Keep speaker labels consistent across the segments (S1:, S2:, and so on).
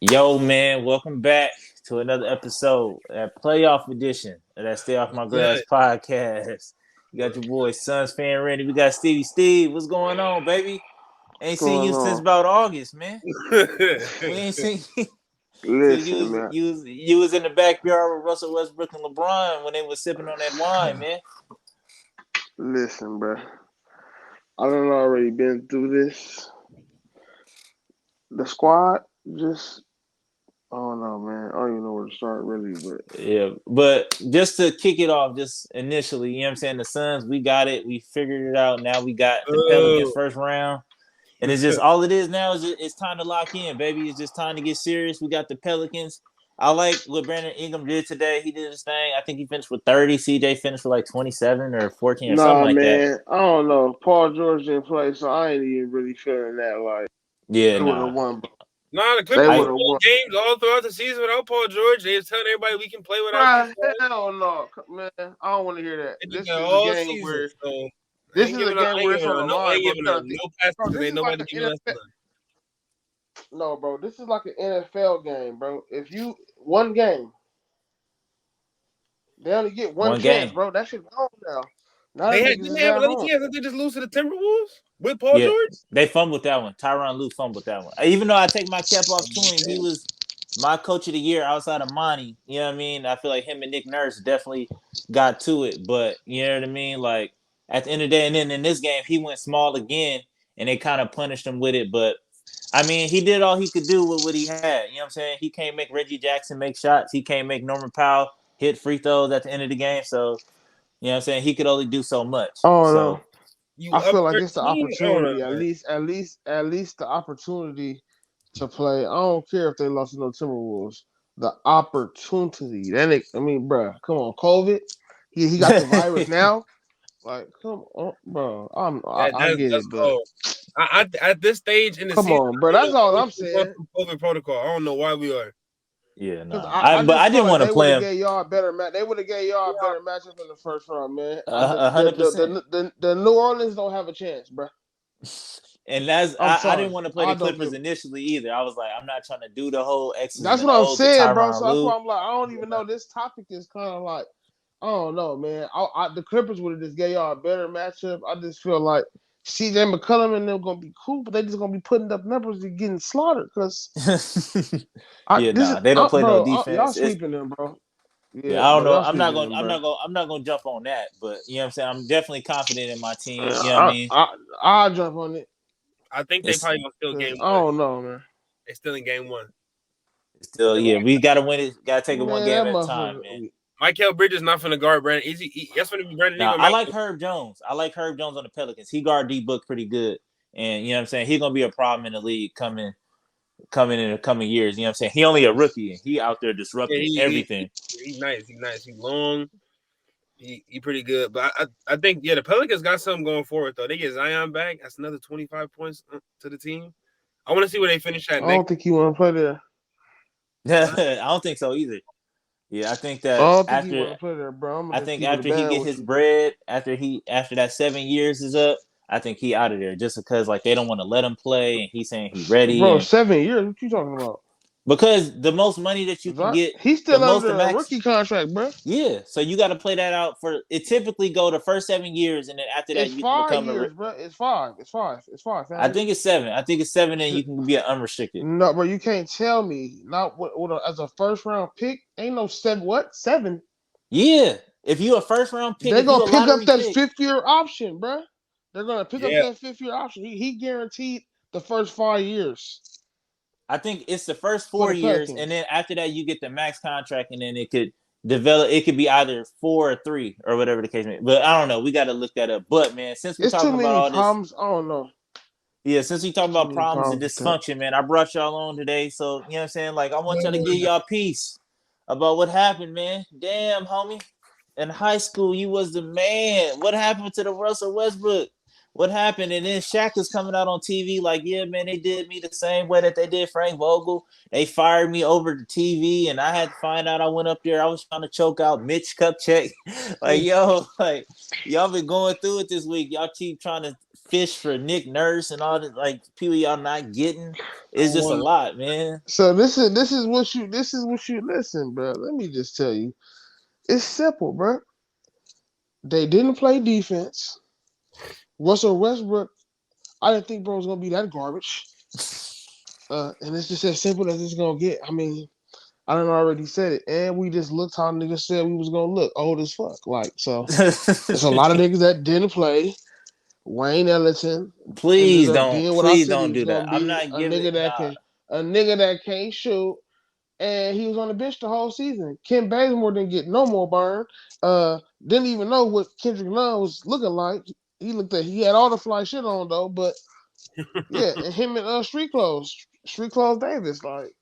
S1: Yo, man, welcome back to another episode, that playoff edition of that Stay Off My Grass
S2: Good.
S1: podcast. You got your boy Suns fan Randy. We got Stevie Steve. What's going on, baby?
S3: What's
S1: Ain't seen
S3: going
S1: you since
S3: on?
S1: about August, man. We ain't seen you. So you
S3: Listen,
S1: was
S3: man.
S1: you was in the backyard with Russell Westbrook and LeBron when they was sipping on that wine, man.
S3: Listen, bro. I done already been through this. The squad just, I don't know, man. I don't even know where to start, really. But
S1: Yeah, but just to kick it off, just initially, you know what I'm saying? The Suns, we got it. We figured it out. Now we got the Pelicans
S2: Oh.
S1: first round. And it's just all it is now is it's time to lock in, baby. It's just time to get serious. We got the Pelicans. I like what Brandon Ingram did today. He did his thing. I think he finished with 30. CJ finished with like 27 or 14 or something
S3: nah,
S1: like that.
S3: man. I don't know. Paul George didn't play, so I ain't even really feeling that. Like
S1: Yeah,
S3: they would have
S1: nah.
S3: won.
S2: Nah, the
S3: They
S2: Clippers
S3: would
S1: I
S3: have
S2: won
S3: won.
S2: games all throughout the season without Paul George. They was telling everybody we can play without these
S3: Bruh,
S2: guys.
S3: hell no, man. I don't want to hear that.
S2: They did
S3: This
S2: that
S3: is a
S2: all
S3: game
S2: season.
S3: where
S2: So
S3: this is a game where it's on the
S2: I
S3: line,
S2: ain't
S3: bro. You
S2: giving up
S3: gotta think,
S2: no passes
S3: bro.
S2: because
S3: This
S2: ain't
S3: is like
S2: nobody
S3: an
S2: giving us
S3: NFL.
S2: none.
S3: No, bro. This is like an NFL game, bro. If you one game. They only get one
S1: one
S3: chance,
S1: game.
S3: bro. That shit gone now. Now
S2: They
S3: them
S2: had
S3: niggas
S2: didn't
S3: is
S2: they have
S3: at
S2: another
S3: home.
S2: chance that they just lose to the Timberwolves with Paul
S1: Yeah,
S2: George?
S1: they fumbled that one. Tyronn Lue fumbled that one. Even though I take my cap off to him, he was my coach of the year outside of Monty. You know what I mean? I feel like him and Nick Nurse definitely got to it. But you know what I mean? Like at the end of the day, and then in this game, he went small again and they kind of punished him with it. But I mean, he did all he could do with what he had. You know what I'm saying? He can't make Reggie Jackson make shots. He can't make Norman Powell hit free throws at the end of the game. So, you know what I'm saying? He could only do so much.
S3: Oh no.
S1: So,
S2: You
S3: I
S2: up
S3: feel like it's the
S2: 13? I don't know,
S3: opportunity,
S2: man.
S3: at least the opportunity to play. I don't care if they lost to no Timberwolves. The opportunity. I mean, bro, come on, COVID. He got the virus now. Like, come on, bro. I get
S2: That's
S3: it, but
S2: cold. At this stage in the
S3: come
S2: season,
S3: on, bro.
S2: I don't
S3: That's
S2: know
S3: all
S2: why
S3: I'm
S2: we're going
S3: saying.
S2: through COVID protocol. I don't know why we are.
S1: yeah,
S3: Cause
S1: nah. I
S3: I
S1: but I
S3: just felt
S1: didn't
S3: like
S1: want to
S3: they would
S1: play
S3: have
S1: him
S3: gave y'all a better match. They would have gave y'all a better matchup in the first round, man.
S1: a hundred percent.
S3: The New Orleans don't have a chance, bro.
S1: And that's
S3: I'm
S1: I didn't
S3: sorry.
S1: want to play
S3: I
S1: the
S3: don't
S1: Clippers
S3: give.
S1: initially either. I was like, I'm not trying to do the whole X's
S3: That's
S1: and
S3: what I'm
S1: O's with
S3: saying, bro.
S1: Tyronn
S3: So that's
S1: Lue.
S3: why I'm like, I don't even know. This topic is kind of like, I don't know, man. The Clippers would have just gave y'all a better matchup. I just feel like CJ McCollum and them gonna be cool, but they just gonna be putting up numbers and getting slaughtered. Cause
S1: Yeah, nah, they don't play no
S3: y'all
S1: defense. It's
S3: sweeping them, bro.
S1: yeah,
S3: Yeah,
S1: I don't
S3: bro,
S1: know.
S3: y'all sweeping them, bro.
S1: I'm not gonna jump on that, but you know what I'm saying? I'm definitely confident in my team. You know what I
S3: I
S1: mean?
S3: I I'll jump on it.
S2: I think they
S1: It's
S2: probably gonna steal game
S3: Cause I
S2: one.
S3: don't know, man.
S2: They still in game one.
S1: still, yeah, we gotta win it, gotta take it one
S3: Man,
S1: game
S3: that
S1: at a time, man.
S3: motherfucker.
S2: Michael Bridges not finna guard Brandon. That's when Brandon
S1: Now
S2: Ingram
S1: I
S2: out.
S1: like Herb Jones. I like Herb Jones on the Pelicans. He guard D book pretty good. And you know what I'm saying? He's gonna be a problem in the league coming in the coming years. You know what I'm saying? He only a rookie and he out there
S2: Yeah,
S1: disrupting everything.
S2: he's nice. He's nice. He's long. He pretty good. But I think the Pelicans got something going forward though. They get Zion back. That's another 25 points to the team. I want to see where they finish
S3: I
S2: at next.
S3: don't think he want to play there.
S1: I don't think so either. Yeah, I think
S3: I
S1: that
S3: don't think he want to play there, bro. I'm
S1: I
S3: gonna just
S1: think
S3: keep it a
S1: after he
S3: band
S1: get
S3: with
S1: his
S3: you.
S1: bread, after that 7 years is up, I think he out of there just because like they don't want to let him play and he's saying he ready
S3: Bro,
S1: and
S3: 7 years? What you talking about?
S1: because the most money that you can
S3: Right?
S1: get,
S3: He's
S1: the
S3: still
S1: most
S3: under
S1: the
S3: a
S1: max.
S3: rookie contract, bro.
S1: Yeah, so you got to play that out for it. Typically, go the first 7 years, and then after that,
S3: It's
S1: you can
S3: 5 years, bro. It's five. It's five. It's five,
S1: I
S3: fam.
S1: think it's seven. I think it's seven, and you can be an unrestricted.
S3: No, bro, you can't tell me not as a first round pick. Ain't no seven. What 7?
S1: Yeah, if you a first round pick,
S3: They're
S1: if you
S3: gonna
S1: a
S3: pick up
S1: lottery
S3: that
S1: pick,
S3: 5th year option, bro. They're gonna pick up
S2: Yeah,
S3: that 5th year option. He guaranteed the first 5 years
S1: I think it's the first
S3: for
S1: four
S3: the
S1: years, and
S3: Pelicans.
S1: then after that, you get the max contract, and then it could develop. It could be either 4 or 3 or whatever the case may be. But I don't know. We got to look that up. But man, since we
S3: It's too
S1: talking about
S3: many
S1: all this,
S3: problems. I don't know.
S1: yeah, since we talking
S3: Too
S1: about
S3: many
S1: problems and
S3: problems with that.
S1: dysfunction, man, I brought y'all on today. So you know what I'm saying? Like I want y'all to give y'all peace about what happened, man. Damn, homie. In high school, you was the man. What happened to the Russell Westbrook? what happened? And then Shaq is coming out on TV like, yeah, man, they did me the same way that they did Frank Vogel. They fired me over the TV, and I had to find out. I went up there. I was trying to choke out Mitch Kupchak. Like, yo, like y'all been going through it this week. Y'all keep trying to fish for Nick Nurse and all the like people y'all not getting. It's just a lot, man.
S3: So this is what you listen, bro. Let me just tell you, it's simple, bro. They didn't play defense. Russell Westbrook, I didn't think bro was gonna be that garbage. And it's just as simple as it's gonna get. I mean, I done already said it, and we just looked how niggas said we was gonna look, old as fuck. Like, so there's a lot of niggas that didn't play. Wayne Ellington ended up being what I
S1: please
S3: said he
S1: don't
S3: was
S1: do that.
S3: gonna
S1: I'm
S3: be,
S1: not giving
S3: a nigga that can't shoot, and he was on the bench the whole season. Ken Bazemore didn't get no more burn. Didn't even know what Kendrick Nunn was looking like. He had all the fly shit on though, but yeah, and him and Street Clothes Davis, like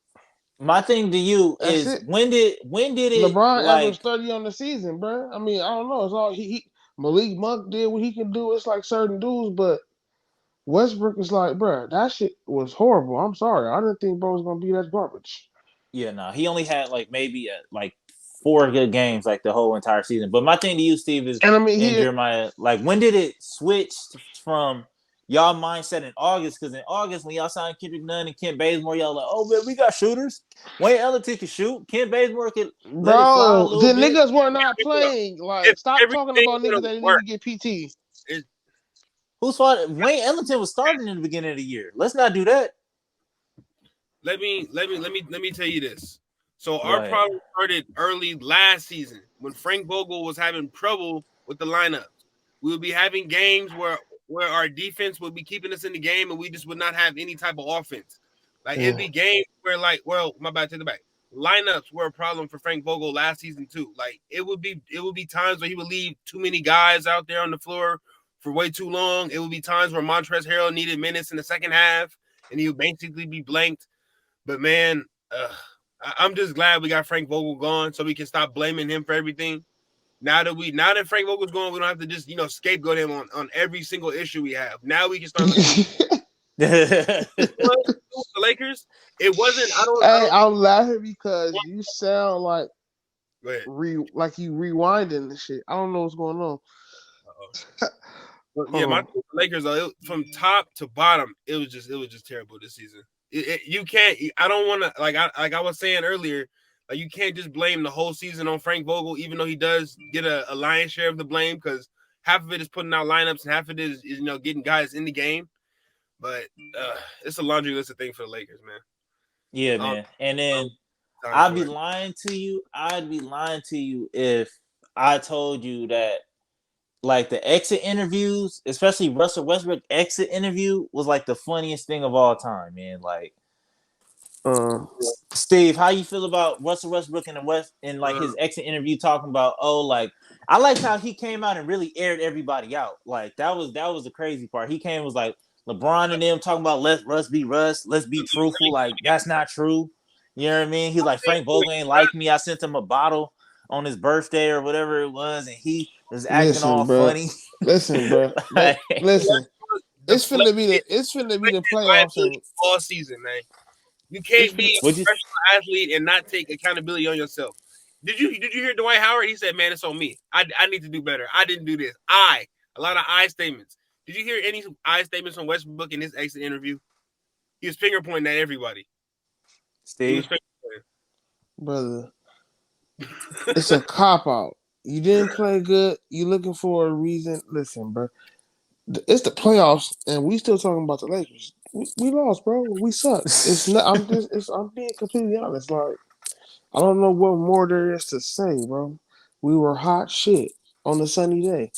S1: My thing to you
S3: that's
S1: is
S3: it.
S1: when did it
S3: LeBron
S1: like
S3: averaged 30 on the season, bro. I mean, I don't know. It's all he Malik Monk did what he can do. It's like certain dudes, but Westbrook is like, bro, that shit was horrible. I'm sorry. I didn't think bro was gonna be that garbage.
S1: yeah, no, he only had like maybe like 4 good games like the whole entire season. But my thing to you, Steve, is
S3: And I mean,
S1: in Jeremiah, like when did it switch from y'all mindset in August? Because in August, when y'all signed Kendrick Nunn and Kent Bazemore, y'all like, oh man, we got shooters. Wayne Ellington can shoot. Kent Bazemore can let it fly a
S3: bro,
S1: little
S3: the
S1: bit.
S3: niggas were not playing. Like,
S2: If
S3: stop talking
S2: everything
S3: about
S2: would
S3: niggas
S2: have
S3: that didn't even
S2: worked,
S3: get PT.
S1: Who's fault? Wayne Ellington was starting in the beginning of the year. Let's not do that.
S2: let me tell you this. So
S1: Go
S2: our
S1: ahead.
S2: problem started early last season when Frank Vogel was having trouble with the lineups. We would be having games where our defense would be keeping us in the game and we just would not have any type of offense. Like it'd be games where my bad, take it back. Lineups were a problem for Frank Vogel last season too. Like it would be times where he would leave too many guys out there on the floor for way too long. It would be times where Montrezl Harrell needed minutes in the second half and he would basically be blanked. But man, I'm just glad we got Frank Vogel gone so we can stop blaming him for everything. Now that Frank Vogel's gone, we don't have to just scapegoat him on every single issue we have. Now we can start looking. The Lakers, it wasn't.
S3: Hey, I'm laughing because you sound like
S2: Go ahead.
S3: like you rewinding the shit. I don't know what's going on.
S2: But yeah, my Lakers from top to bottom, it was just terrible this season. You can't. I don't want to like I was saying earlier. Like you can't just blame the whole season on Frank Vogel, even though he does get a lion's share of the blame because half of it is putting out lineups and half of it is getting guys in the game. But it's a laundry list of things for the Lakers, man.
S1: Yeah, man. And then I'd be lying to you. I'd be lying to you if I told you that like the exit interviews, especially Russell Westbrook exit interview, was like the funniest thing of all time, man. Like, Steve, how you feel about Russell Westbrook in the West in like his exit interview talking about I liked how he came out and really aired everybody out. Like that was the crazy part. He came was like LeBron and them talking about let Russ be Russ, let's be truthful. Like that's not true. You know what I mean? He's like Frank Vogel ain't like me. I sent him a bottle on his birthday or whatever it was, and he was acting all funny.
S3: Listen, bro. Listen. It's finna be the playoffs
S2: all season, man. You can't be a professional athlete and not take accountability on yourself. Did you hear Dwight Howard? He said, "Man, it's on me. I need to do better. I didn't do this. A lot of I statements. Did you hear any I statements from Westbrook in his exit interview? He was finger pointing at everybody.
S1: Steve,
S3: brother, it's a cop out. You didn't play good. You looking for a reason? Listen, bro. It's the playoffs, and we still talking about the Lakers. We lost, bro. We suck. It's not. I'm being completely honest. Like, I don't know what more there is to say, bro. We were hot shit on a sunny day.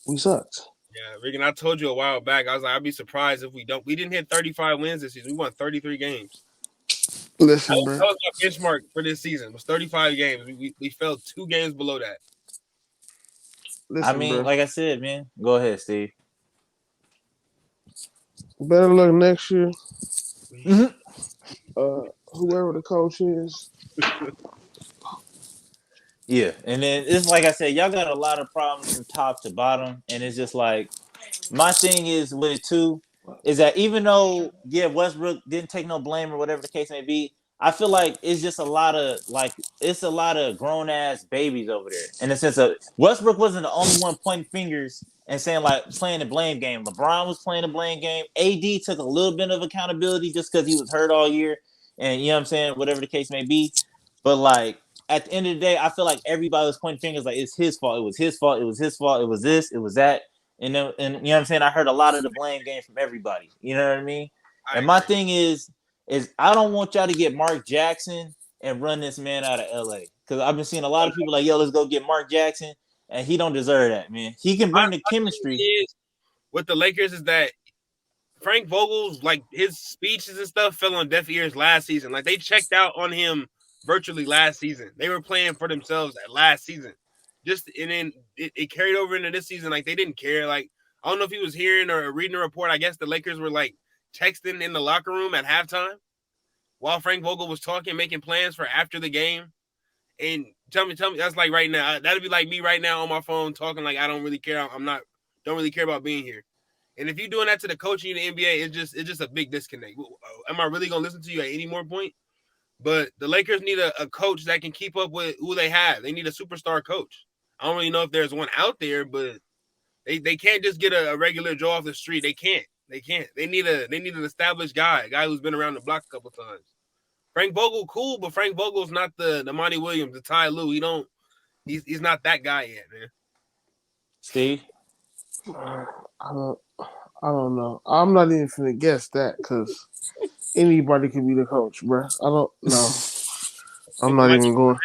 S3: We sucked.
S2: Yeah, Regan, I told you a while back. I was like, I'd be surprised if we don't. We didn't hit 35 wins this season. We won 33 games.
S3: Listen, bro.
S2: That was our benchmark for this season. It was 35 games. We fell 2 games below that.
S1: Listen, I mean, bro. Like I said, man. Go ahead, Steve.
S3: Better luck next year. Whoever the coach is.
S1: Yeah, and then it's like I said, y'all got a lot of problems from top to bottom, and it's just like my thing is with it too is that even though Westbrook didn't take no blame or whatever the case may be, I feel like it's just a lot of it's a lot of grown ass babies over there in the sense of Westbrook wasn't the only one pointing fingers and saying like playing the blame game. LeBron was playing the blame game. AD took a little bit of accountability just because he was hurt all year, and you know what I'm saying, whatever the case may be. But like at the end of the day, I feel like everybody was pointing fingers like it's his fault. It was his fault. It was his fault. It was this. It was that. And you know what I'm saying? I heard a lot of the blame game from everybody. You know what I mean?
S2: I
S1: And my
S2: agree.
S1: thing is I don't want y'all to get Mark Jackson and run this man out of LA. Because I've been seeing a lot of people like, yo, let's go get Mark Jackson. And he don't deserve that, man. He can bring the
S2: My thing
S1: chemistry.
S2: is with the Lakers is that Frank Vogel's like his speeches and stuff fell on deaf ears last season. Like they checked out on him virtually last season. They were playing for themselves at last season. Just and then it carried over into this season. Like they didn't care. Like I don't know if he was hearing or reading a report. I guess the Lakers were like texting in the locker room at halftime while Frank Vogel was talking, making plans for after the game. And tell me, that's like right now. That'd be like me right now on my phone talking like I don't really care. Don't really care about being here. And if you're doing that to the coaching in the NBA, it's just a big disconnect. Am I really gonna listen to you at any more point? But the Lakers need a coach that can keep up with who they have. They need a superstar coach. I don't really know if there's one out there, but they can't just get a regular Joe off the street. They can't. They can't. They need an established guy, a guy who's been around the block a couple times. Frank Vogel, cool, but Frank Vogel's not the Monty Williams, the Ty Lue. He's not that guy yet, man.
S1: Steve.
S3: I don't. I don't know. I'm not even finna guess that because anybody can be the coach, bro. I don't know. I'm
S2: It
S3: not
S2: might be
S3: even going,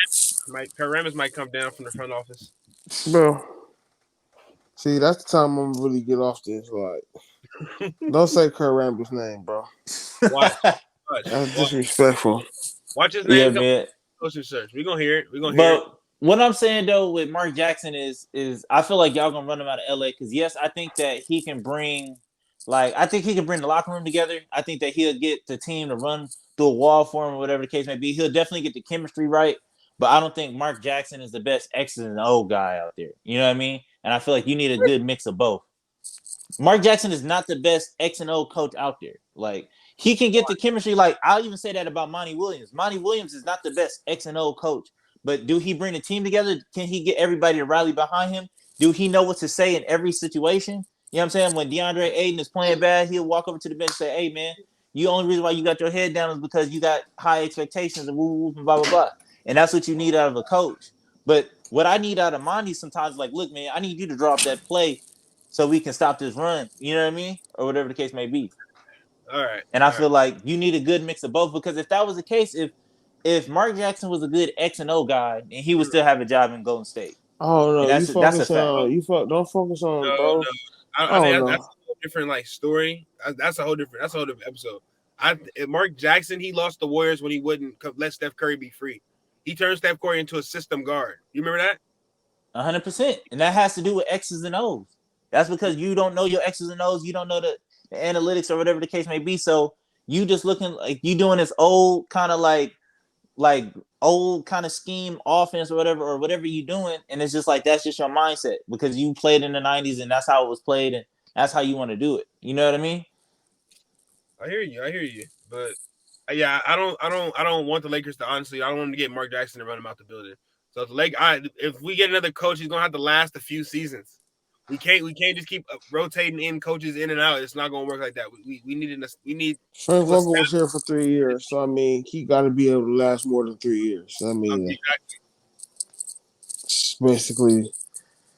S2: Kurt Rambis might come down from the front office.
S3: bro. See, that's the time I'm gonna really get off this. Like, don't say Kurt Rambis' name, bro.
S2: Watch.
S3: That's disrespectful.
S2: Watch his
S1: Yeah,
S2: name come
S1: man.
S2: coaching search. We're gonna hear it. We're gonna hear it.
S1: But what I'm saying though with Mark Jackson is I feel like y'all gonna run him out of LA because yes, I think that he can bring I think he can bring the locker room together. I think that he'll get the team to run through a wall for him or whatever the case may be. He'll definitely get the chemistry right. But I don't think Mark Jackson is the best X's and O guy out there. You know what I mean? And I feel like you need a good mix of both. Mark Jackson is not the best X and O coach out there. Like he can get the chemistry. Like I'll even say that about Monty Williams. Monty Williams is not the best X and O coach, but do he bring the team together? Can he get everybody to rally behind him? Do he know what to say in every situation? You know what I'm saying? When DeAndre Ayton is playing bad, he'll walk over to the bench and say, "Hey man, you only reason why you got your head down is because you got high expectations and woo woo and blah blah blah." And that's what you need out of a coach. But what I need out of Monty sometimes is like, look, man, I need you to drop that play so we can stop this run. You know what I mean? Or whatever the case may be.
S2: All right.
S1: And I feel like you need a good mix of both because if that was the case, if Mark Jackson was a good X and O guy, and he would still have a job in Golden State.
S3: Oh no,
S1: And
S3: you
S1: that's a
S3: focus
S1: fact.
S3: on don't focus on,
S2: No.
S3: bro. I
S2: I
S3: don't
S2: think
S3: know.
S2: that's a whole different like story. That's a whole different episode. Mark Jackson, he lost the Warriors when he wouldn't let Steph Curry be free. He turned Steph Curry into a system guard. You remember that?
S1: 100%. And that has to do with X's and O's. That's because you don't know your X's and O's. You don't know the analytics or whatever the case may be. So you just looking like you doing this old kind of like old kind of scheme offense or whatever you doing. And it's just like that's just your mindset because you played in the 90s and that's how it was played and that's how you want to do it. You know what I mean?
S2: I hear you. But yeah, I don't want the Lakers to honestly. I don't want to get Mark Jackson to run him out the building. So if we get another coach, he's gonna have to last a few seasons. We can't just keep rotating in coaches in and out. It's not gonna work like that. We need
S3: Frank Vogel was here for 3 years, so I mean he got to be able to last more than 3 years. I mean, basically.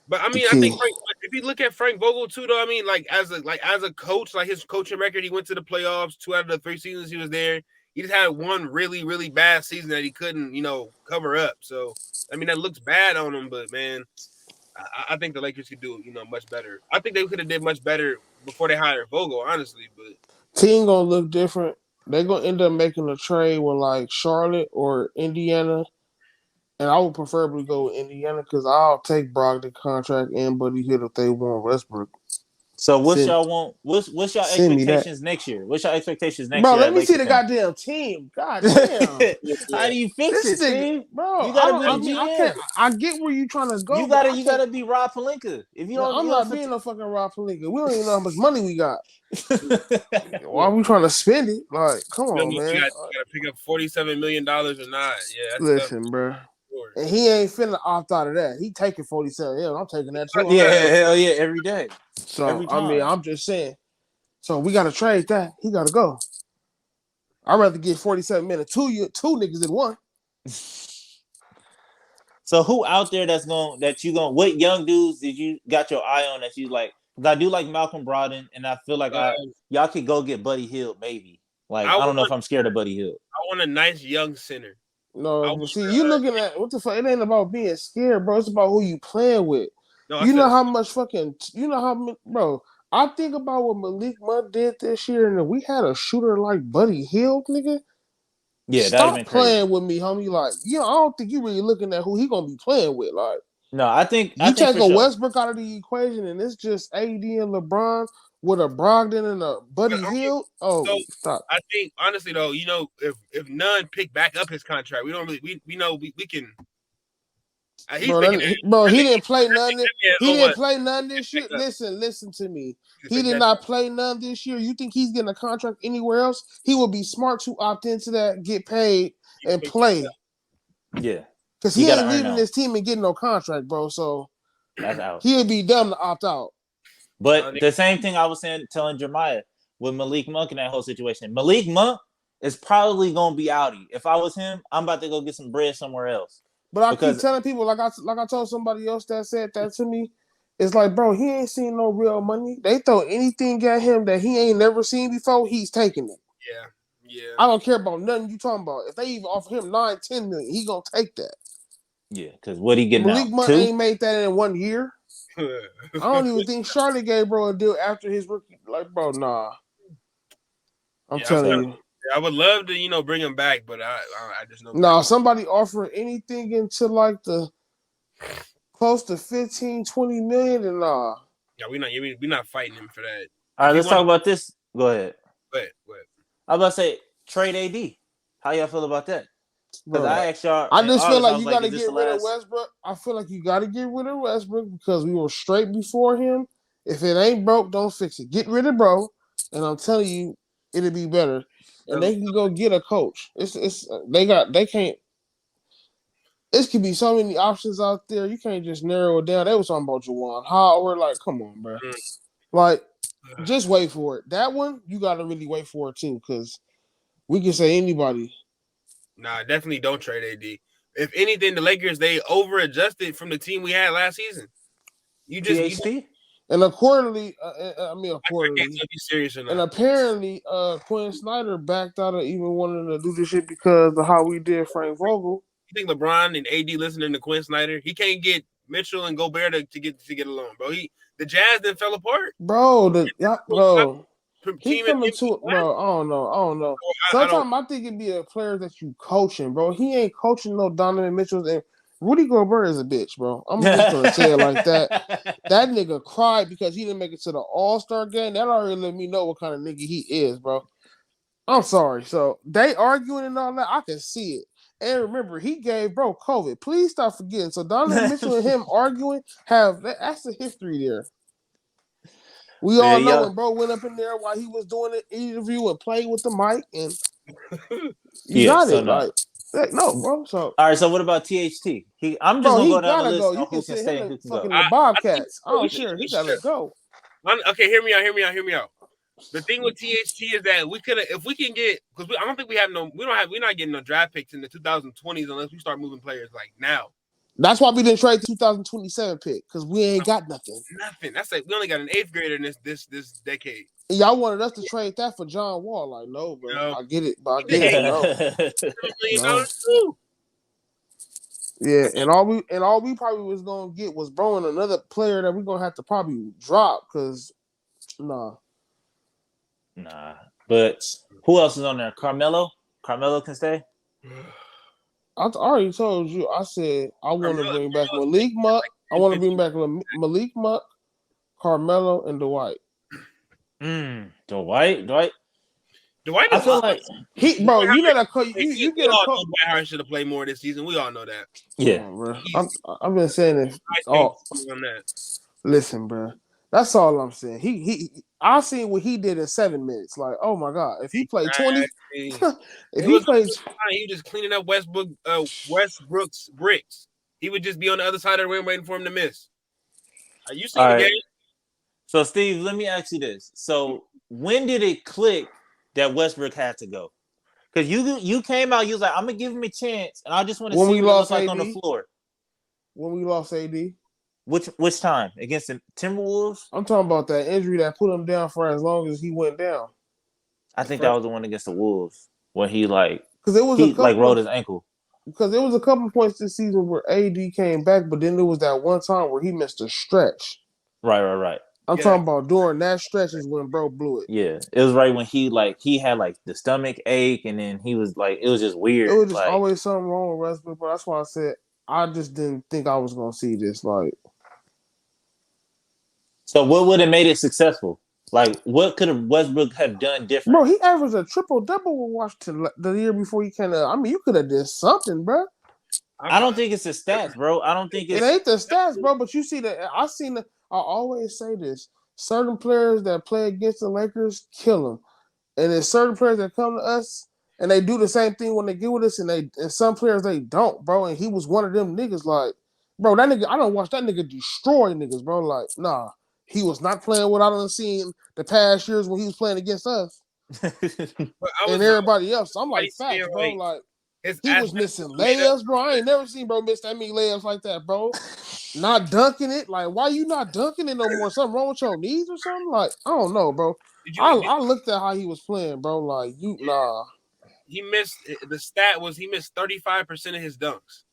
S2: But I mean, I think if you look at Frank Vogel too, though, I mean, like as a coach, like his coaching record, he went to the playoffs 2 out of the 3 seasons he was there. He just had one really, really bad season that he couldn't, cover up. So I mean, that looks bad on him, but man, I think the Lakers could do, much better. I think they could have did much better before they hired Vogel, honestly. But
S3: team gonna look different. They're gonna end up making a trade with like Charlotte or Indiana. And I would preferably go with Indiana because I'll take Brogdon contract and Buddy Hield if they want Westbrook.
S1: So what's
S3: Send,
S1: y'all want? What's y'all
S3: send me that,
S1: expectations next year? What's y'all expectations next
S3: bro.
S1: year
S3: Let
S1: at
S3: me see
S1: Laker
S3: the
S1: fans?
S3: goddamn team. God damn.
S1: How do you fix
S3: This
S1: it,
S3: nigga,
S1: Steve?
S3: bro.
S1: You
S3: I
S1: gotta
S3: don't.
S1: be
S3: I
S1: the
S3: mean, I
S1: GM.
S3: can't. I get where you trying to go,
S1: You
S3: but
S1: gotta
S3: I
S1: you
S3: can't.
S1: gotta be Rob Pelinka. If you
S3: No,
S1: don't,
S3: I'm
S1: you don't
S3: not being no fucking Rob Pelinka. We don't even know how much money we got. Why
S2: Yeah.
S3: are we trying to spend it? Like, come
S2: You don't
S3: on,
S2: know if
S3: man.
S2: you gotta pick up $47 million or not. Yeah, that's tough.
S3: Listen, bro.
S2: Sure.
S3: And he ain't finna opt out of that. He taking 47. Yeah, I'm taking that too.
S1: Yeah, hell yeah, every day,
S3: So
S1: every
S3: I mean,
S1: time.
S3: I'm just saying. So we gotta trade that. He gotta go. I'd rather get 47 minutes, two niggas than one.
S1: So who out there that you going? What young dudes did you got your eye on that you like? Because I do like Malcolm Brogdon, and I feel like
S2: Um,
S1: y'all could go get Buddy Hield maybe. Like
S2: I
S1: I don't know
S2: want
S1: if I'm scared of Buddy Hield.
S2: I want a nice young center. I
S3: No,
S2: want,
S3: see, you looking at what the fuck? It ain't about being scared, bro. It's about who you playing with.
S2: no, I
S3: You know
S2: said
S3: how much fucking, you know how much, bro. I think about what Malik Monk did this year, and if we had a shooter like Buddy Hield, nigga.
S1: Yeah, that'd have
S3: Stop
S1: been crazy.
S3: playing with me, homie. Like, I don't think you really looking at who he gonna be playing with. Like,
S1: No, I
S3: you
S1: think
S3: take
S1: for
S3: a
S1: sure.
S3: Westbrook out of the equation, and it's just AD and LeBron with a Brogdon and a Buddy Hield. Oh,
S2: so.
S3: stop.
S2: I think honestly though, if none pick back up his contract, we don't really we know we can. He's
S3: Bro,
S2: making
S3: he
S2: really
S3: didn't play none. He
S2: on
S3: didn't
S2: what
S3: play none this
S2: pick
S3: year.
S2: up.
S3: Listen to me.
S2: He
S3: He
S2: pick
S3: did
S2: that
S3: not play none this year. You think he's getting a contract anywhere else? He would be smart to opt into that, get paid, and
S2: pick
S3: play.
S1: Yeah,
S3: Because
S1: he
S3: he
S1: got to
S3: ain't
S1: earn
S3: leaving
S1: out.
S3: this team and getting no contract, bro. So
S1: That's out.
S3: he'd be dumb to opt out.
S1: But the same thing I was telling Jeremiah with Malik Monk in that whole situation. Malik Monk is probably gonna be outie. If I was him, I'm about to go get some bread somewhere else.
S3: But I keep
S1: Because
S3: telling people, like I told somebody else that said that to me, it's like, bro, he ain't seen no real money. They throw anything at him that he ain't never seen before, he's taking it.
S2: Yeah.
S3: I don't care about nothing you talking about. If they even offer him 9-10 million, he gonna take that.
S1: yeah, because what he getting
S3: Malik
S1: out?
S3: Monk
S1: 2?
S3: ain't made that in 1 year. I don't even think Charlotte gave bro a deal after his rookie. Like, bro, nah. I'm telling you.
S2: I would love to bring him back, but I just know.
S3: Nah, somebody offering anything into like the close to 15, 20 million, and nah.
S2: Yeah, we're not fighting him for that.
S1: All right, let's talk about this. Go ahead.
S2: Go ahead.
S1: I was about to say trade AD. How y'all feel about that? Because
S3: Bro,
S1: I asked y'all
S3: I
S1: in
S3: just feel
S1: August, I
S3: like
S1: was
S3: you
S1: like,
S3: got
S1: is
S3: to
S1: this the
S3: get rid of
S1: last?
S3: Westbrook. I feel like you got to get rid of Westbrook because we were straight before him. If it ain't broke, don't fix it. Get rid of bro, and I'm telling you, it'll be better. And they can go get a coach. They can't. This could be so many options out there. You can't just narrow it down. They was talking about Juwan Howard. Like, come on, bro. Like, just wait for it. That one, you got to really wait for it too, because we can say anybody.
S2: Nah, definitely don't trade AD. If anything, the Lakers they over adjusted from the team we had last season.
S1: THT?
S3: And accordingly,
S2: I can't be serious or not.
S3: and apparently, Quinn Snyder backed out of even wanting to do this shit because of how we did Frank Vogel.
S2: You think LeBron and AD listening to Quinn Snyder? He can't get Mitchell and Gobert to get along, bro. The Jazz then fell apart.
S3: Bro, he coming to it, bro. I don't know. Sometimes I think it'd be a player that you coaching, bro. He ain't coaching no Donovan Mitchell, and Rudy Gobert is a bitch, bro. I'm just gonna say it like that. That nigga cried because he didn't make it to the All-Star game. That already let me know what kind of nigga he is, bro. I'm sorry. So they arguing and all that, I can see it. And remember, he gave bro COVID. Please stop forgetting. So Donovan Mitchell and him arguing that's the history there. We all know when bro went up in there while he was doing an interview and played with the mic, and you got it.
S1: No.
S3: Like, no, bro. So
S1: all right, so what about THT? I'm just gonna go down the list
S3: go.
S1: on
S3: You
S1: who can
S3: send
S1: stay
S3: him
S1: and
S3: to
S1: who can
S3: fucking
S1: go.
S3: the Bobcats. I don't care. He gotta go.
S2: Okay, hear me out. The thing with THT is that we could have, if we can get, because I don't think we're not getting no draft picks in the 2020s unless we start moving players like now.
S3: That's why we didn't trade the 2027 pick because we ain't got nothing.
S2: Nothing. That's like we only got an 8th grader in this decade.
S3: And y'all wanted us to trade that for John Wall. Like, no, bro. No. I get it, but I get it. No. Yeah, and all we probably was gonna get was bro and another player that we're gonna have to probably drop because
S1: Nah. But who else is on there? Carmelo can stay.
S3: I already told you. I said I want to bring back Malik Monk. I want to bring back Malik Monk, Carmelo, and Dwight.
S1: Dwight.
S2: Dwight
S1: I
S2: is.
S1: feel like
S3: bro, you know that
S2: We
S3: you get a
S2: all
S3: coach.
S2: know Dwight Howard should have played more this season. We all know that.
S3: Come
S1: yeah.
S3: on, bro.
S2: He's
S3: I've been saying it.
S2: I
S3: Oh,
S2: think on that.
S3: listen, bro. That's all I'm saying. I seen what he did in 7 minutes. Like, oh my god, if he played 20,
S2: Exactly.
S3: if
S2: It
S3: he
S2: was
S3: played,
S2: he was just cleaning up Westbrook's bricks. He would just be on the other side of the rim waiting for him to miss. You
S1: All
S2: seen the
S1: right.
S2: game?
S1: So Steve, let me ask you this. So when did it click that Westbrook had to go? Because you came out, you was like, I'm gonna give him a chance, and I just want to
S3: when
S1: see
S3: we
S1: what it looked
S3: lost
S1: like
S3: AD,
S1: on the floor.
S3: when we lost AD,
S1: Which time? Against the Timberwolves?
S3: I'm talking about that injury that put him down for as long as he went down.
S1: I think that was the one against the Wolves when he
S3: Because it was a
S1: rolled
S3: couple
S1: his ankle.
S3: because there was a couple points this season where AD came back, but then there was that one time where he missed a stretch.
S1: Right.
S3: I'm
S2: Yeah.
S3: talking about during that stretch is when bro blew it.
S1: Yeah. It was right when he had the stomach ache, and then he was it was just
S3: It
S1: weird.
S3: was just always something wrong with Westbrook, but that's why I said I just didn't think I was gonna see this. Like,
S1: So what would have made it successful? Like, what could have Westbrook have done different?
S3: bro, he averaged a triple double with Washington the year before he came. I mean, you could have did something, bro.
S1: I don't think it's the stats, bro. I don't think
S3: It
S1: it's
S3: ain't the stats, bro. But you see that I seen. I always say this: certain players that play against the Lakers kill them, and there's certain players that come to us and they do the same thing when they get with us, and some players they don't, bro. And he was one of them niggas. Like, bro, that nigga, I don't watch that nigga destroy niggas, bro. Like, nah, he was not playing what I done seen the past years when he was playing against us and everybody else. I'm like, facts, bro. Like, he was missing layups, bro. I ain't never seen bro miss that many layups like that, bro. Not dunking it. Like, why you not dunking it no more? Something wrong with your knees or something? Like, I don't know, bro. I looked at how he was playing, bro. Like, nah.
S2: He missed the stat was he missed 35% of his dunks.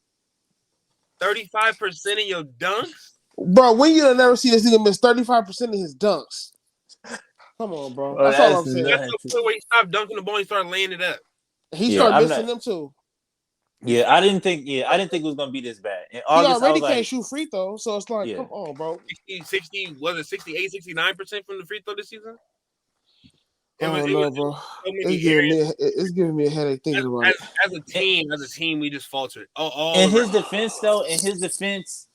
S2: 35% of your dunks?
S3: Bro, when you never see this nigga miss 35% of his dunks. Come on, bro. That's all I'm saying.
S2: That's the point where he stopped dunking the ball and he started laying it up.
S3: He started missing them too.
S1: Yeah, I didn't think it was gonna be this bad. In
S3: August, he already can't shoot free throws, so it's like, come on, bro.
S2: 60, was it 68, 69% from the free throw this season?
S3: I don't know, bro. It's giving me a headache thinking about it.
S2: As a team, we just faltered.
S1: In his defense,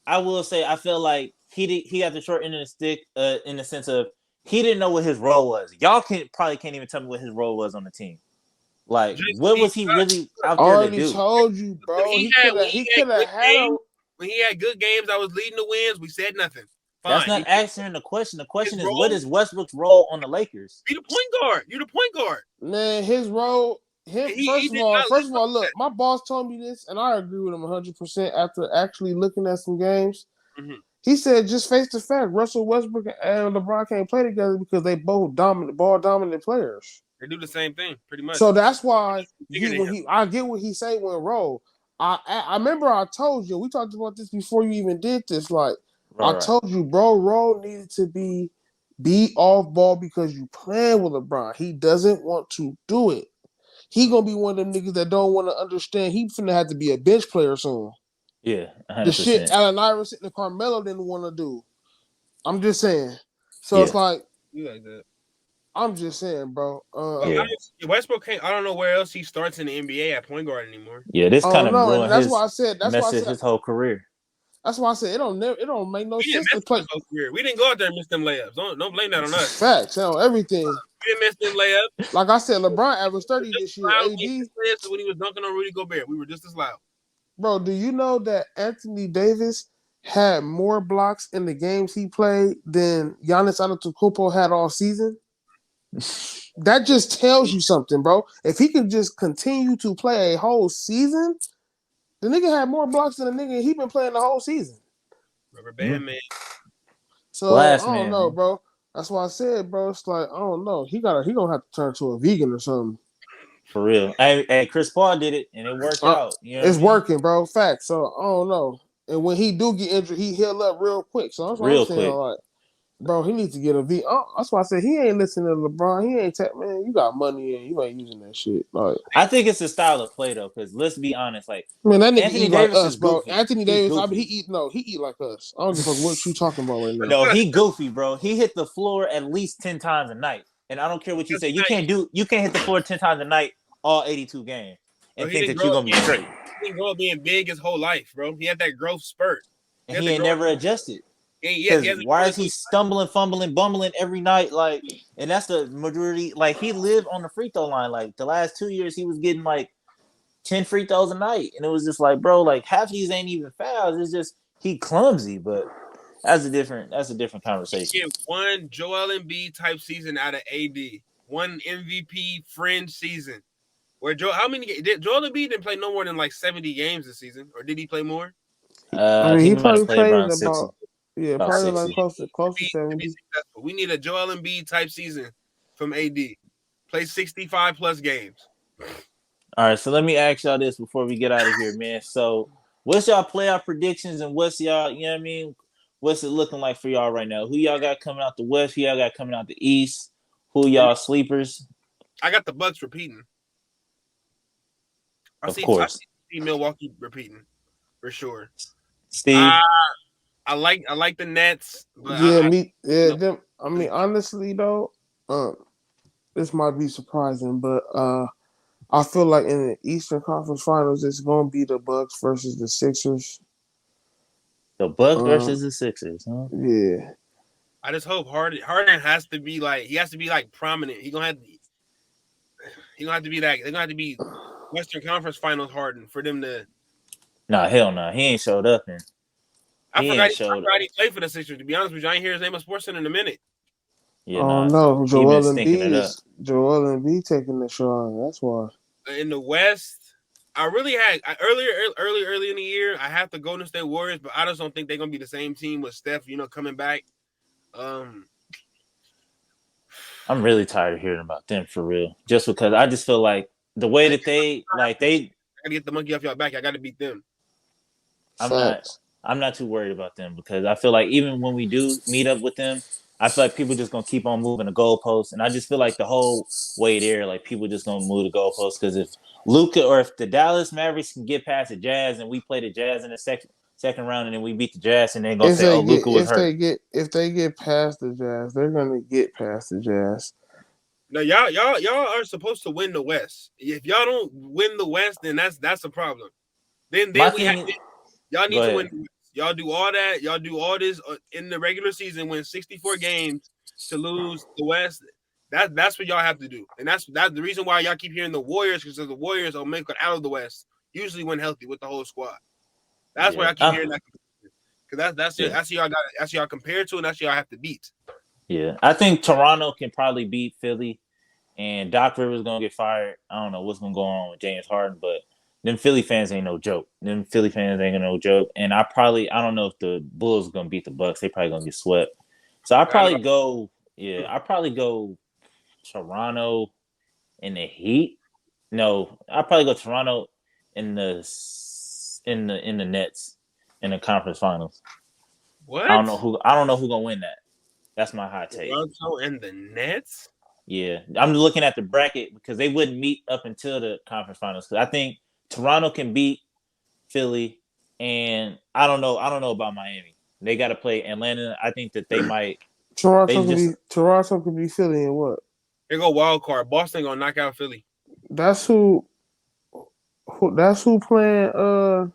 S1: I will say I feel like he got the short end of the stick in the sense of he didn't know what his role was. Y'all probably can't even tell me what his role was on the team. Like, what was he really out there to do?
S3: I already told you, bro. He could have had
S2: when he had good games, I was leading the wins. We said nothing.
S1: Fine. That's not answering the question. The question is, what is Westbrook's role on the Lakers?
S2: Be the point guard. You're the point guard.
S3: Man, his role. First of all, look, my boss told me this, and I agree with him 100% after actually looking at some games. Mm-hmm. He said, just face the fact, Russell Westbrook and LeBron can't play together because they both ball dominant players.
S2: They do the same thing, pretty much.
S3: So that's why I get what he say when roll. I remember I told you, we talked about this before you even did this. Like, I told you, bro, roll needed to be off ball because you playing with LeBron. He doesn't want to do it. He gonna be one of them niggas that don't want to understand. He finna have to be a bench player soon.
S1: Yeah, 100%.
S3: The shit Allen Iverson and Carmelo didn't want to do. I'm just saying. So it's like,
S2: you like that.
S3: I'm just saying, bro.
S2: Westbrook can't. I don't know where else he starts in the NBA at point guard anymore.
S1: Yeah, this kind of ruined
S3: that's why I said
S1: his whole career.
S3: That's why I said it don't make no sense to play.
S2: We didn't go out there and miss them layups. Don't blame that on us.
S3: Facts, everything.
S2: We didn't miss them layups.
S3: Like I said, LeBron averaged 30 this year. AD
S2: when he was dunking on Rudy Gobert, we were just as loud.
S3: Bro, do you know that Anthony Davis had more blocks in the games he played than Giannis Antetokounmpo had all season? That just tells you something, bro. If he can just continue to play a whole season, the nigga had more blocks than the nigga he been playing the whole season.
S2: Rubber band man.
S3: So I don't know, bro. That's why I said, bro. It's like I don't know. He gonna have to turn to a vegan or something.
S1: For real. Hey, Chris Paul did it and it worked out. You know
S3: it's working, bro. Facts. So I don't know. And when he do get injured, he heal up real quick. So that's what I'm saying. Like, Bro, he needs to get a V. That's why I said he ain't listening to LeBron. He ain't man. You got money and you ain't using that shit. Like,
S1: I think it's a style of play though, because let's be honest, like
S3: man, that nigga
S1: Anthony
S3: eat like
S1: Davis
S3: us,
S1: is
S3: bro.
S1: goofy.
S3: Anthony
S1: He's
S3: Davis,
S1: goofy.
S3: he eat like us. I don't give a fuck what you talking about right now.
S1: No, he goofy, bro. He hit the floor at least 10 times a night. And I don't care what you say. You can't hit the floor 10 times a night all 82 games and think that you're gonna be straight.
S2: He didn't grow up being big his whole life, bro. He had that growth spurt.
S1: And he ain't never adjusted.
S2: Because
S1: why is he stumbling, fumbling, bumbling every night? Like, and that's the majority. Like, he lived on the free throw line. Like, the last 2 years, he was getting like 10 free throws a night. And it was just like, bro, like half of these ain't even fouls. It's just he clumsy, but that's a different conversation.
S2: Get one Joel Embiid type season out of AD. One MVP fringe season. Where Joel Embiid didn't play no more than like 70 games this season, or did he play more?
S3: He probably played
S1: around
S3: about
S1: 60.
S3: Yeah,
S1: about
S3: probably
S1: 60.
S3: like close to 70.
S2: We need a Joel Embiid type season from AD. Play 65 plus games.
S1: All right, so let me ask y'all this before we get out of here, man. So, what's y'all playoff predictions and what's y'all, you know what I mean? What's it looking like for y'all right now? Who y'all got coming out the West? Who y'all got coming out the East? Who y'all sleepers?
S2: I got the Bucks repeating. I see Milwaukee repeating for sure.
S1: Steve,
S2: I like the Nets. But
S3: them. I mean, honestly though, this might be surprising, but I feel like in the Eastern Conference Finals, it's gonna be the Bucks versus the Sixers.
S1: The Bucks versus the Sixers, huh?
S3: Yeah.
S2: I just hope Harden has to be like prominent. He's gonna have to be like they're gonna have to be Western Conference Harden for them to.
S1: Nah, hell no. He ain't showed up in.
S2: I forgot he played for the Sixers. To be honest with you, I ain't hear his name on SportsCenter in a minute.
S1: Yeah,
S3: no, Joel Embiid taking the shot. That's why.
S2: In the West, I really had early in the year. I have the Golden State Warriors, but I just don't think they're gonna be the same team with Steph, coming back.
S1: I'm really tired of hearing about them for real. Just because I just feel like the way that they
S2: I gotta get the monkey off your back. I gotta beat them.
S1: I'm not too worried about them because I feel like even when we do meet up with them, I feel like people just gonna keep on moving the goalposts, and I just feel like the whole way there, like people just gonna move the goalposts because if Luka or if the Dallas Mavericks can get past the Jazz and we play the Jazz in the second round and then we beat the Jazz and then gonna say, Luka was hurt.
S3: If they get past the Jazz, they're gonna get past the Jazz.
S2: No, y'all are supposed to win the West. If y'all don't win the West, then that's a problem. Then y'all need to win the West. Y'all do all that. Y'all do all this in the regular season. Win 64 games to lose the West. That's what y'all have to do, and that's the reason why y'all keep hearing the Warriors because the Warriors will make it out of the West usually when healthy with the whole squad. That's why I keep hearing that because that's y'all compared to, and that's y'all have to beat.
S1: Yeah, I think Toronto can probably beat Philly, and Doc Rivers gonna get fired. I don't know what's gonna go on with James Harden, but. Them Philly fans ain't no joke. And I don't know if the Bulls are gonna beat the Bucks. They probably gonna get swept. So I'll probably go Toronto in the Heat. No, I'll probably go Toronto in the Nets in the conference finals.
S2: What?
S1: I don't know who gonna win that. That's my hot take.
S2: Toronto and the Nets?
S1: Yeah. I'm looking at the bracket because they wouldn't meet up until the conference finals. Because I think Toronto can beat Philly, and I don't know about Miami. They got to play Atlanta. I think that they might.
S3: Toronto could be Philly in what?
S2: They go wild card. Boston gonna knock out Philly.
S3: That's who playing the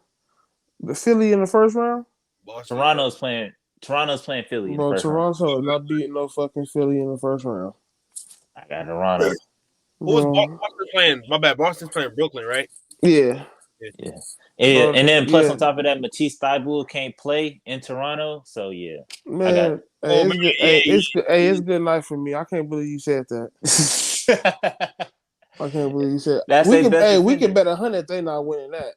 S3: Philly in the first round.
S2: Boston,
S1: Toronto's playing Philly.
S3: Bro, Toronto is not beating no fucking Philly in the first round.
S1: I got Toronto.
S2: Who's Boston playing? My bad. Boston's playing Brooklyn, right?
S3: Yeah.
S1: And then plus on top of that, Matisse Thybulle can't play in Toronto, so yeah.
S3: Man, it's good night for me. I can't believe you said that. I can't believe you said we can bet 100 they not winning that.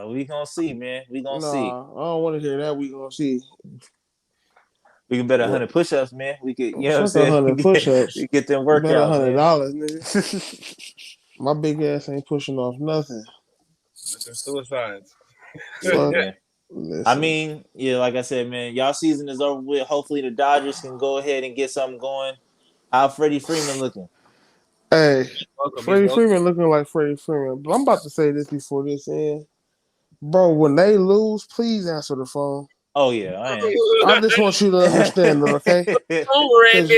S1: We gonna see, man. We gonna see.
S3: I don't want to hear that. We gonna see.
S1: We can bet 100 push-ups, man. We could, you know what I'm saying?
S3: 100 push-ups.
S1: We get them workouts.
S3: Bet $100, nigga. My big ass ain't pushing off nothing.
S2: That's suicides.
S1: I
S3: Listen,
S1: mean, yeah, like I said, man, y'all season is over with. Hopefully the Dodgers can go ahead and get something going. How Freddie Freeman looking?
S3: hey,
S2: Welcome. He's
S3: Freddie
S2: welcome.
S3: Freeman looking like Freddie Freeman. But I'm about to say this before this ends. Bro, when they lose, please answer the phone.
S1: Oh yeah, I am.
S3: I just want you to understand it, okay?
S2: Oh,
S3: Because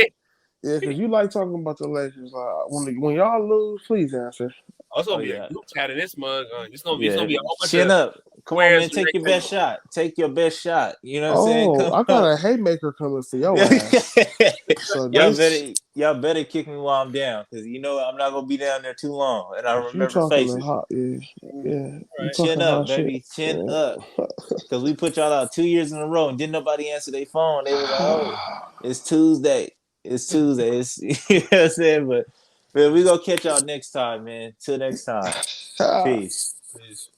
S2: Randy.
S3: you like talking about the Lakers. When y'all lose, please answer.
S2: Also,
S1: Oh
S2: be a
S1: yeah,
S2: group chat in this mug. It's gonna
S1: yeah.
S2: be a whole bunch
S1: Chin
S2: of
S1: up. Come on,
S2: squares
S1: man.
S2: and
S1: Take your best
S2: rectangles.
S1: shot. Take your best shot. You know what I'm saying?
S3: Oh,
S1: Come
S3: I got
S1: on.
S3: a haymaker coming for your ass. So this,
S1: Y'all better kick me while I'm down, because you know I'm not gonna be down there too long, and I
S3: you
S1: remember
S3: talking the
S1: faces.
S3: hot, yeah,
S2: All
S3: yeah. You
S2: right.
S1: Chin
S3: talking
S1: up,
S3: hot shit.
S1: baby. Chin
S3: Yeah.
S1: up. Because we put y'all out 2 years in a row and didn't nobody answer their phone. They was like, oh, it's Tuesday. It's Tuesday. It's, you know what I'm saying? But man, we gonna catch y'all next time, man. Till next time. Peace.
S2: Peace.